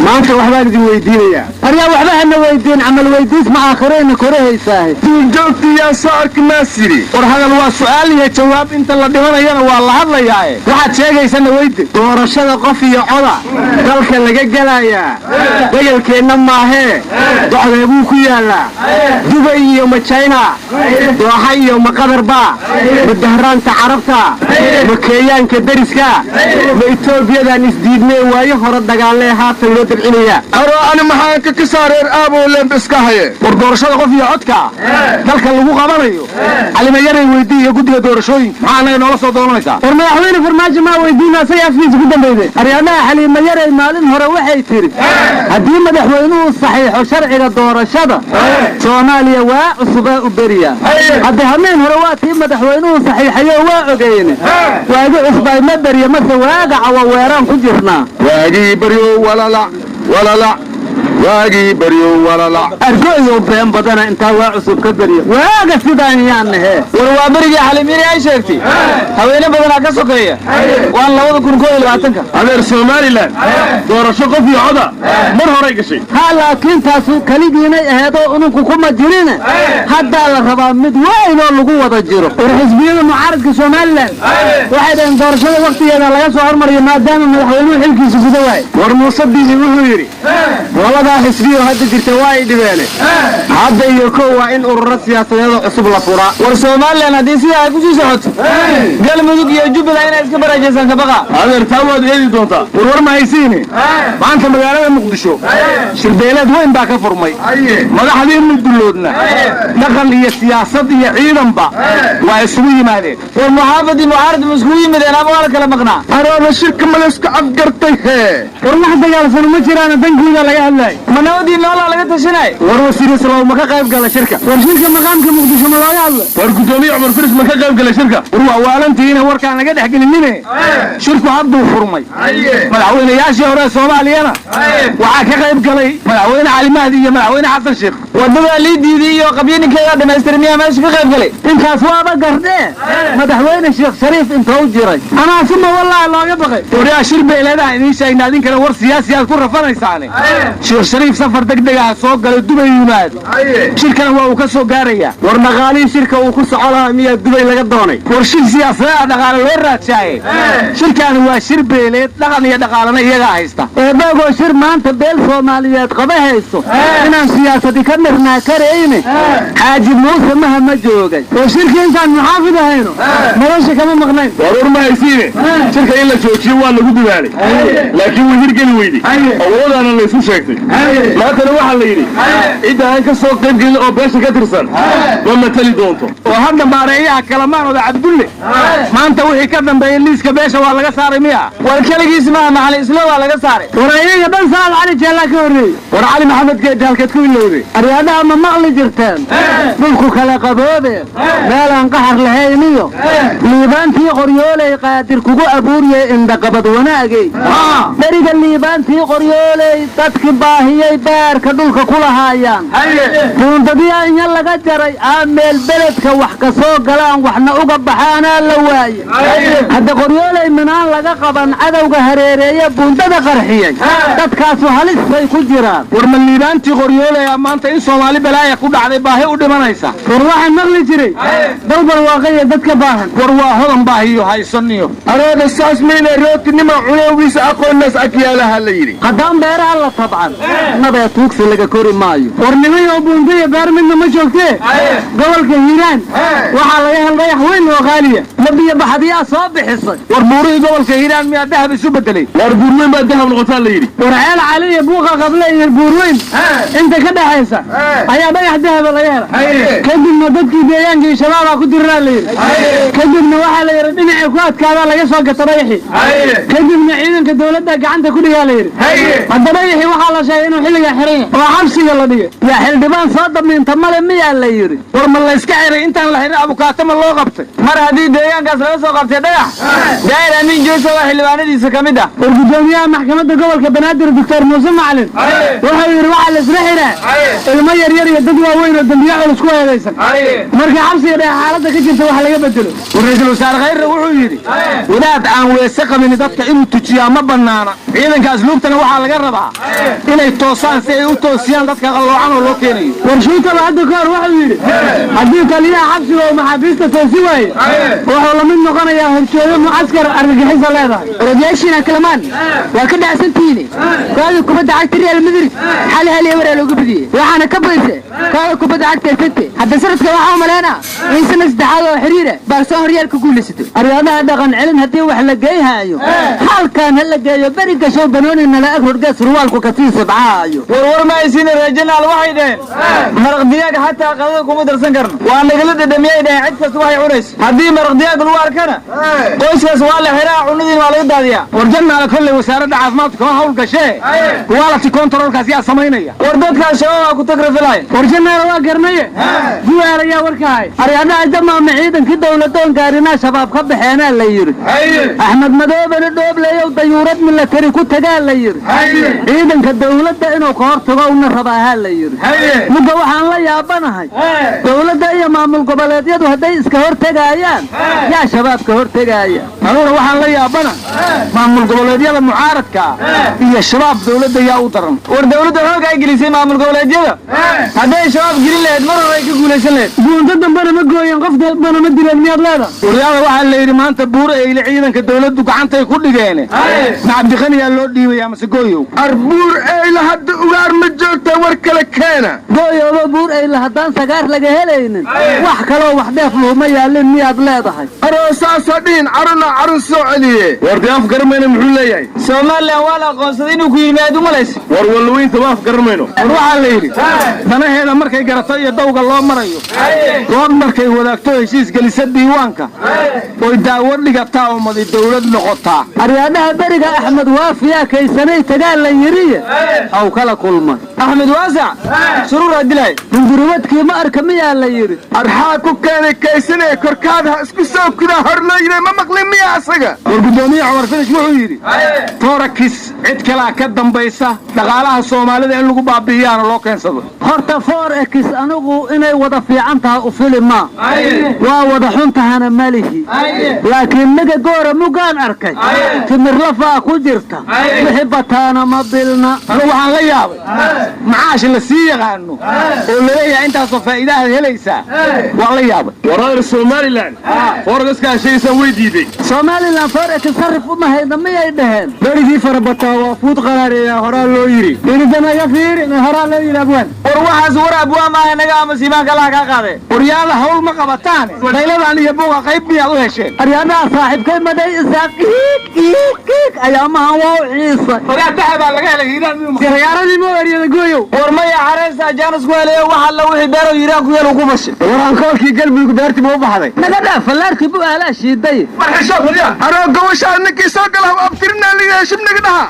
ما أنت وحبك دي ويدينيا أريا وحبها إنه ويدين عمل ويديس مع آخرين كره يساهي جوتي يا صارك ناسري ورهذا هو السؤال يا جواب أنت اللي دهنا يلا والله هذا ياي واحد شيء يسنى ويدي ورشة قفي يا علا ذلك اللي جلا يا رجل كأنه ما هي ضحى أبوك يا لا دبي يوم تشاينا ضحى يوم قدر با بالدهران تعرفتا مكيان كدرسكا بإثيوبيا ذا نسديدني ويهرد دجال له هات اللوت العليا أرى أنا محاك كسر أبو لمبسكها هي ودورشة قفي عدكا ذلك اللي هو قبله على ما يري ويدي يقول دور شوي معنا نوصل صدورنا ورما حوين فرماج ما ويدينا سيافني جدا بيده أريانا حلي ما يري مالن هو وحي تري هدي مدحوينه الصحيح وشرعي الدورشة سوماليا وأصباء بريا هدي همين هرواتي مدحوينه صحيح يا واقعين واجي أصباء مبريا مثل واقع وويران كجرنا واجي بريو ولا لا ولا لا واجي بريو ولا لا أرجو يوم بين بدنا أنت واعصب كبريا واقع سوداني يعني هي والوابرجي حلميني أي شرتي هوينا بدنا كسوكية والله وذا كن كويل بعتنك هذا سومالي لا دور شقة في عدا مر هريك شيء ها لكن تاسو كليدينا هذا أنكم كم جرينا حتى الربا مدوين اللقوة تجرو الحزبيين المعارض كسومالي واحد ان دور شقة وقت يلا لا يسوى عمر ما دام مدحوينه حلكي سفدواي ورموصدي وهيري والله حسبيه هذا جرت وايد بالي هذا يكون إن الرئيس هذا عصب الفراء ورسومالي أنا دي سيا كوشي شحط قال مذوق يجوب العين اسكبر جيسان كبقى هذا ارتواد هذي دوتا ورور ما يسيني ما أنت مقالة مقدشو شربيلات وين باك فرمي ما حدين من دلودنا دخل هي السياسة هي عيدا با واسوي مالك والمحافظ المعارض مسكوي مدينة أبغى لك مقنع أنا الشركة ملسك أفقرتيه والله حتى قال سنو مجرى أنا تنقل على هلاي منودي نولا لقيت شناي ورور سيريس لو ما قايب قال شركة ورشركة مقامك مقدشو ما لا يلا ورقدومي عمر فرس ما قايب قال شركة وروح وأنتينا وركا أنا قاعد أحكي لمني شركة عبده فرمي ملعوين يا شيخ ورا سومالي أنا وعاك قايب قالي ملعوين علي مهدي ملعوين حسن الشيخ ودبا لي دي وقبينك كذا ما يسترميها ماشي في قايب قالي انت أسوابك قرديه مدحوين الشيخ شريف انت وجري انا ثم والله الله يبغي وريا شرب الى ده اني شيء نادين كان ور سياسي كل رفنيساني شيخ شريف سفر دغدغا سو غلو دبي يماد شركه هو كسو غاريا ور مقالي شركه uu ku socola miya dubay laga doonay war shir siyaasada dhaqaale loo raadsaay shirkan waa shir beeleed dhaqan iyo dhaqaalana iyaga haysta eebago shir maanta beel Soomaaliyeed qabahayso inaan siyaasadi ka mirnaa kareeyne xaaji Muuse ma joogay oo shirkan kan muxaafid ahayno nolosha kama maqnayn ورور ما يسيني شركة إلا جوتشي وانا قد بالي لكن وزير قلي ويدي أولا أنا اللي يسو شاكتي ما تنوح اللي يدي إذا هنك السوق قيب قلي أو باشا كترسان وما تلي دونتو وهذا ما رأيها كلمان وذا عبدالله ما أنت وحي كذن بين ليس كباشا ولا قصاري مياه والكلي اسمها مع الإسلام ولا قصاري ورأيها بن سال علي جلاك وري ورعلي محمد جالك تكون لوري أريانا أما مغلي جرتان ملكو كلا قبوبي مالا انقحر لهاينيو liibaantii qoryoolay qaadir kugu abuuriyay indaqabad wanaagay dariga liibaantii qoryoolay dadki baahiyay baarka dhulka ku lahaayaan buundadiya in laga jaray aameel beledka wax ka soo galaan waxna uga baxaana la waayay hadda qoryoolay minaan laga qaban cadawga hareereeya buundada qarxiyay dadkaas halis bay ku jiraan war ma liibaantii qoryoolay maanta in Soomaali balaaya ku dhacday baahi u dhimanaysa war waxaan maqli jiray dalbar waaqay dadka baahan war waa hodan baahiyo haysaniyo أراد الساس مين الروت نما عيوبيس أقوى الناس أكيالها اللي يري قدام بيرها الله طبعا نبي توكسي لك كوري مايو ورنمي وبوندية بير منه ما شوكتيه قبل كهيران وحاليها الريح وين وغالية نبي بحدية صابي حصي وربوري قبل كهيران مياه دهب السوبة بدلي وربوروين بقى دهب الغطال اللي يري ورعيل علي بوغا قبلين البوروين انت كده حيسا هيا بيح دهب الريال كدنا بدكي بيانجي شبابا كدرنا اللي يري كدنا وحالي يردين عكوات كذا لا يسوق تريحي كدبنا عيدك دولتك gacanta ku dhigaa leeyahay hadaba yahay waxa la sheegay inuu xilliga xiray oo xabsiga la dhigay yaa xildhibaan soo dhameynta male miyaa la yiri war ma la iska xiray intaan la xiray abukaatama loo qabtay mar hadii deegaankaas laga soo qabtay dhagax daayir amiin jeeso waa xildhibaanadiisa kamid ah gudoomiyaha maxkamadda gobolka banaadir banaadir doctor muuse macalin wuxuu yidhi waxaa la isla xiraa ilmo yaryar iyo dad waaweyn oo dambiyo culus ku eedaysan markii xabsiga dhexe xaaladda ka jirta wax laga bedelo ra-iisul wasaare khayre wuxuu yidhi wadaad aan weese qabin dadka inuu tujiyaa ma bannaana ciidanka asluubtana waxaa laga rabaa inay toosaan si ay u toosiyaan dadka qalloocan oo loo keenayo warshiintaba hadda ka hor wuxuu yidhi haddii taliyaha xabsiga oo maxaabiista toosi waaye wuxuu la mid noqonayaa horjoogo mucaskar argagixisa leedahay orodyaashiina kalamaan waa ka dhacsantihiin kooxda kubadda cagta Real Madrid xal hal ewer loogu badiyay waxaana ka badisay kooxda kubadda cagta City hadda sanadka waxa uu maleena in sanad saddexaad oo xiriir Barcelona horyaalka guuleysatay ariyaadaha dhaqan celin hadii wax la geeyahayo halkan la geeyo bariga soo banoonina la agrodgaas ruwaalku ka tii sabcaayo war ma aysiin rajanaal waxay dheen maraq diyaag hatta qadada kuma darsan karno waa nagala dhadhamiyay dheen cid kasta waxay cunayso hadii maraq diyaag lagu arkana qoyskaas waa la xiraa cunadii waa laga daadiyaa war jannada kulli wasaaradda caafimaadka oo hawl gashay quality controlkaas yaa sameynaya war dadka shaqada ku tagrafilay war jannada waa garnaye guwaaraya warkaay ariyaadaha jamaa ciidankii dawladoon gaarina shabaab ka baxeena la yiri Ahmed Madoobe dhooblay dayuurad military ku tagaa la yiri ciidanka dawladda inuu ka hortago una rabaa la yiri muddo waxaan la yaabanahay dawladda iyo maamul goboleedyadu haday iska hortagayaan yaa shabaab ka hortagaya anuna waxaan la yaabanahay maamul goboleedyada mucaaradka iyo shabaab dawladda yaa u daran war dawladda xoog ay gelisay maamul goboleedyada haday shabaab gelin lahayd mar hore ay ka guulaysan lahayd guunta dambana ma gooyeen qof dalbana ma dileen miyaad leedahay waryaada waxaa la yidhi maanta buur ay ciidanka dawladdu gacantay ku dhigeen cabdiqani yaa loo dhiibaya mase gooyow arbuur ayla hadda ugaar ma joogta war kale keena gooyooba buur ayla haddaan sagaar laga helaynin wax kaloo wax dheef luuma yaalin miyaad leedahay aroosaasoo dhihin caruna carun soo celiye war dee af garamayna muxuu leeyahay Soomaaliya waa la aqoonsaday inuu ku yimaado malaysi war walweynta ma af garamayno war waxaa la yidhi danaheeda markay garato iyo dawga loo marayo dood markay wadaagto heshiis gelisa diiwaanka oy daawad dhigataa ummadi dawlad noqotaa ariyaadaha beriga Axmed Waafiya kaysanay tagaan la yiri aw kala kulmay Axmed Waasac surur adilay dunduruwadkii ma arka miyaa la yiri arxaa ku keenay kaysanay korkaadha isku soo kuda horleeyay ma maqlin miyaa asaga war gudoomiye Cumar Finish wuxuu yiri Forakis cid kala ka dambaysa dhaqaalaha Soomaalida in lagu baabi'iyana loo keensado horta Forakis anigu inay wada fiican tahay u filima waa wada xuntahana malihi laakiin naga goora mugaan arkay timir lafaa ku jirta wixii bataana ma bilna waxaan la yaabay macaash la sii yaqaano oo leeyahay intaas oo faa'iidaha helaysa waa la yaabay warar Somaliland Forakiska shaysan way diiday Somaliland Forakis sarif uma hayda miyay dhaheen berigii farabataa waa fuud qaraariya hore loo yiri inta naga fiirin hore loo yiri abwaan war waxaas war abwaan ma naga ama siimaan kala ka qaaday waryaada hawl ma qabataan dhayladan iyo buuqa qayb miyaad u hesheen ariyaadaha saaxiibkay maday isaaq ayaamaha waa ciisa waraa dahaba laga helay hiiraan siyaaradii ma wariyada gooyow war ma ya xareysa jaanas ku helay waxa la wixii beero hiiraan ku yeel ugu bashay waraan koolkii galbigu beerti ma u baxday naga dhaaf falaarkii buu aala shiiday war xishood waliya aroo gowsha ninkii soo galaw abtirna liya shibniga dhaha